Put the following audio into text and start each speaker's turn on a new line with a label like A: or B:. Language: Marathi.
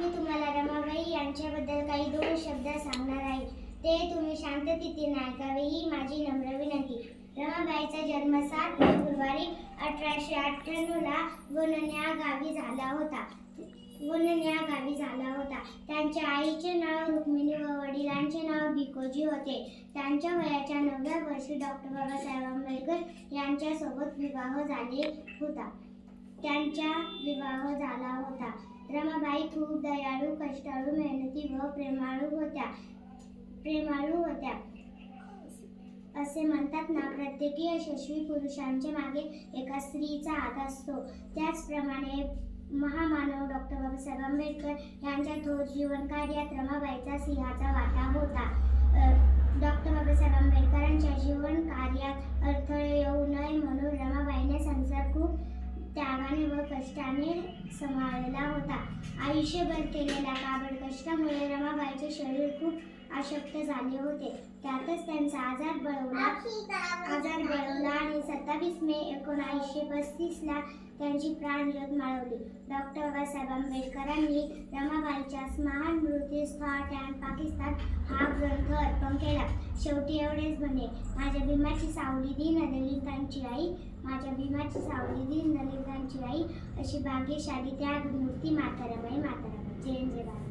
A: मी तुम्हाला रमाबाई यांच्याबद्दल काही 2 शब्द सांगणार आहे. ते तुम्ही शांततेने ऐकावे ही माझी नम्र विनंती. रमाबाईचा जन्म 7 फेब्रुवारी 1898 ला वनन्या गावी झाला होता. त्यांच्या आईचे नाव रुक्मिणी व वडिलांचे नाव भिकोजी होते. त्यांच्या वयाच्या 9व्या वर्षी डॉक्टर बाबासाहेब आंबेडकर यांच्यासोबत विवाह झाला होता. रमाबाई खूप दयाळू, कष्टाळू, मेहनती व प्रेमाळू होत्या. असे म्हणतात ना, प्रत्येक यशस्वी पुरुषांच्या मागे एका स्त्रीचा हात असतो. त्याचप्रमाणे महामानव डॉक्टर बाबासाहेब आंबेडकर यांच्या थोर जीवन कार्यात रमाबाईचा सिंहाचा वाटा होता. डॉक्टर बाबासाहेब आंबेडकरांच्या जीवन कार्यात अडथळे येऊ नये म्हणून रमाबाईने संसार खूप त्यागाने व कष्टाने सांभाळला होता. आयुष्यभर केलेल्या काबड कष्टामुळे रमाबाईचे शरीर खूप अशक्त झाले होते. त्यातच त्यांचा आजार बळवला आणि 27 मे 1935 ला त्यांची प्राणज्योत माळवली. डॉक्टर बाबासाहेब आंबेडकरांनी रमाबाईच्या महान मृत्यूस थॉट अँड पाकिस्तान हा ग्रंथ अर्पण केला. शेवटी एवढेच म्हणे, माझ्या भीमाची सावली दीनदलितांची आई, अशी भाग्यशाली त्या मूर्ती माता रमाई. जय जय भारत.